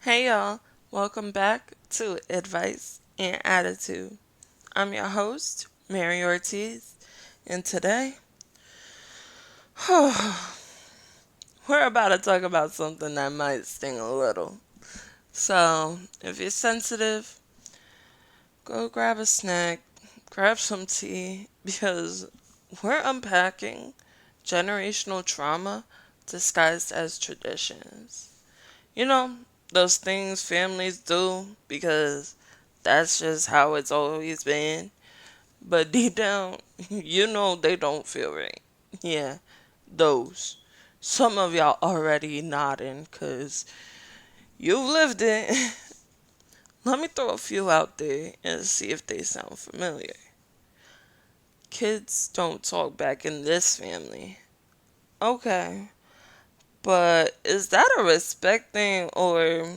Hey y'all, welcome back to Advice and Attitude. I'm your host, Mary Ortiz, and today we're about to talk about something that might sting a little. So, if you're sensitive, go grab a snack, grab some tea, because we're unpacking generational trauma disguised as traditions. You know, those things families do because that's just how it's always been. But deep down, you know they don't feel right. Yeah, those. Some of y'all already nodding because you've lived it. Let me throw a few out there and see if they sound familiar. Kids don't talk back in this family. Okay, but is that a respect thing or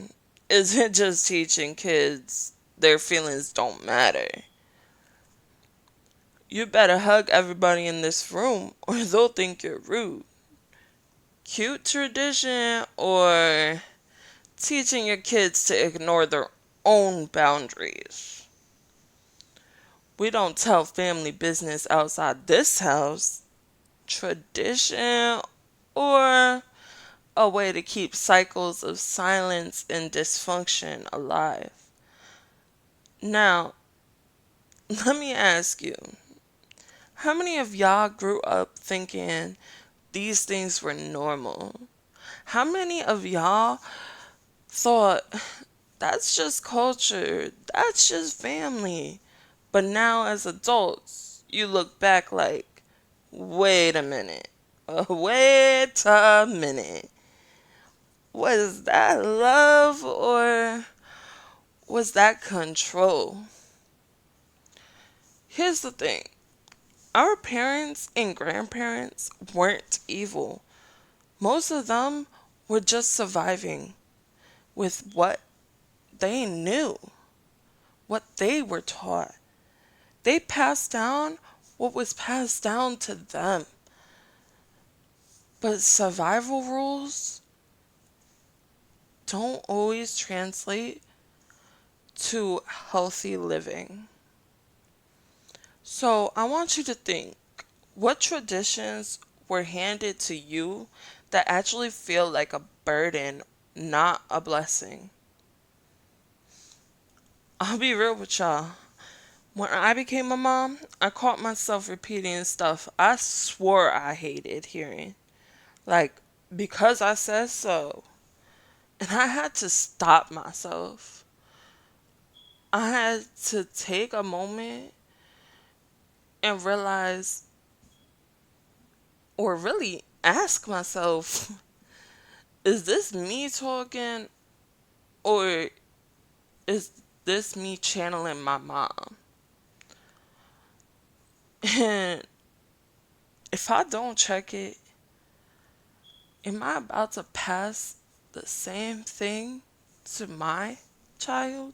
is it just teaching kids their feelings don't matter? You better hug everybody in this room or they'll think you're rude. Cute tradition or teaching your kids to ignore their own boundaries. We don't tell family business outside this house. Tradition or a way to keep cycles of silence and dysfunction alive. Now, let me ask you, how many of y'all grew up thinking these things were normal? How many of y'all thought that's just culture, that's just family? But now, as adults, you look back like, wait a minute, wait a minute. Was that love or was that control? Here's the thing, our parents and grandparents weren't evil. Most of them were just surviving with what they knew, what they were taught. They passed down what was passed down to them. But survival rules don't always translate to healthy living. So I want you to think, what traditions were handed to you that actually feel like a burden, not a blessing? I'll be real with y'all. When I became a mom, I caught myself repeating stuff I swore I hated hearing. Like, because I said so. And I had to stop myself. I had to take a moment and realize, or really ask myself, is this me talking or is this me channeling my mom? And if I don't check it, am I about to pass the same thing to my child?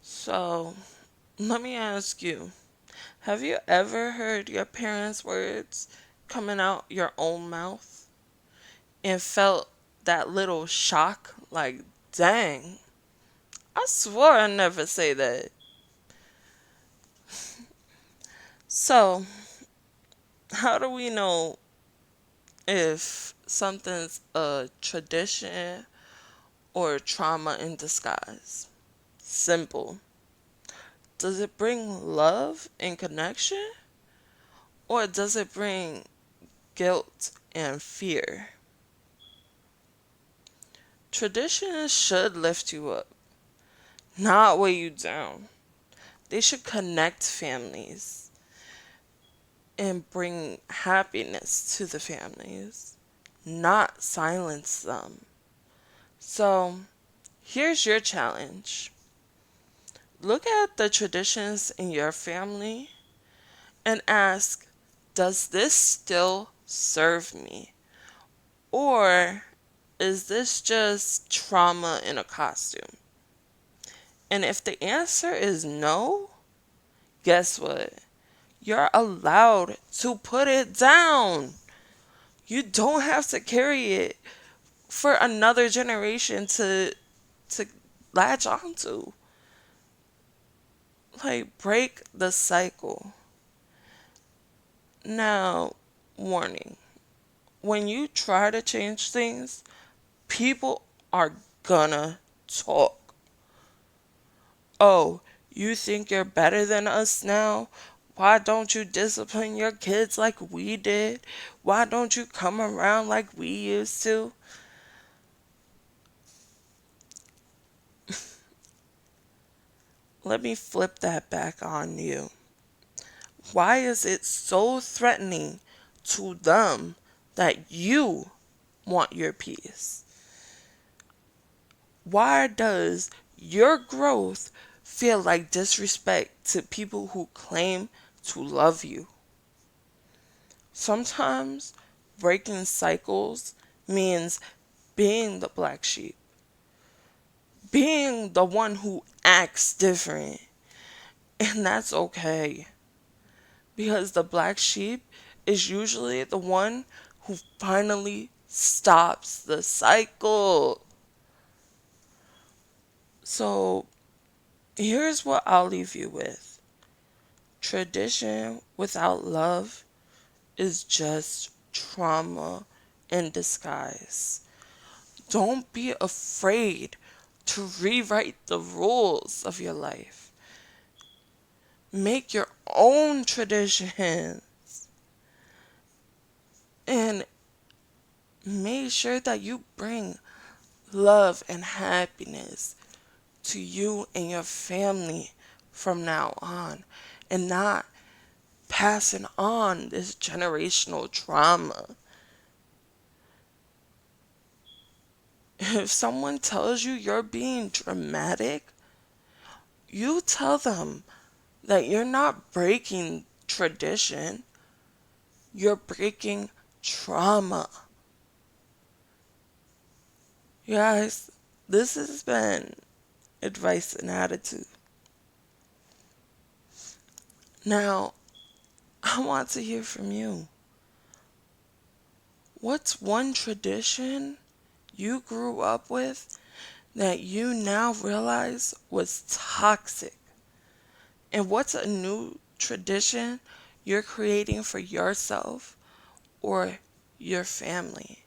So, let me ask you, have you ever heard your parents' words coming out your own mouth and felt that little shock like, dang, I swore I never say that. So, how do we know if something's a tradition or trauma in disguise? Simple. Does it bring love and connection? Or does it bring guilt and fear? Traditions should lift you up, not weigh you down. They should connect families and bring happiness to the families, not silence them. So, here's your challenge. Look at the traditions in your family and ask, does this still serve me? Or is this just trauma in a costume? And if the answer is no, guess what? You're allowed to put it down. You don't have to carry it for another generation to latch onto. Like, break the cycle. Now, warning. When you try to change things, people are gonna talk. Oh, you think you're better than us now? Why don't you discipline your kids like we did? Why don't you come around like we used to? Let me flip that back on you. Why is it so threatening to them that you want your peace? Why does your growth feel like disrespect to people who claim to love you? Sometimes breaking cycles means being the black sheep, being the one who acts different. And that's okay, because the black sheep is usually the one who finally stops the cycle. So here's what I'll leave you with: tradition without love is just trauma in disguise. Don't be afraid to rewrite the rules of your life. Make your own tradition and make sure that you bring love and happiness to you and your family from now on, and not passing on this generational trauma. If someone tells you you're being dramatic, you tell them that you're not breaking tradition, you're breaking trauma. You guys, this has been Advice and Attitude. Now, I want to hear from you. What's one tradition you grew up with that you now realize was toxic? And what's a new tradition you're creating for yourself or your family?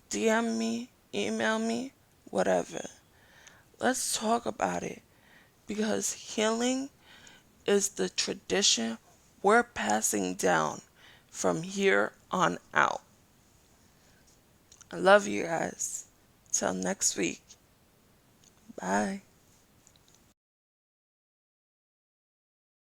DM me, email me, whatever. Let's talk about it, because healing is the tradition we're passing down from here on out. I love you guys. Till next week. Bye.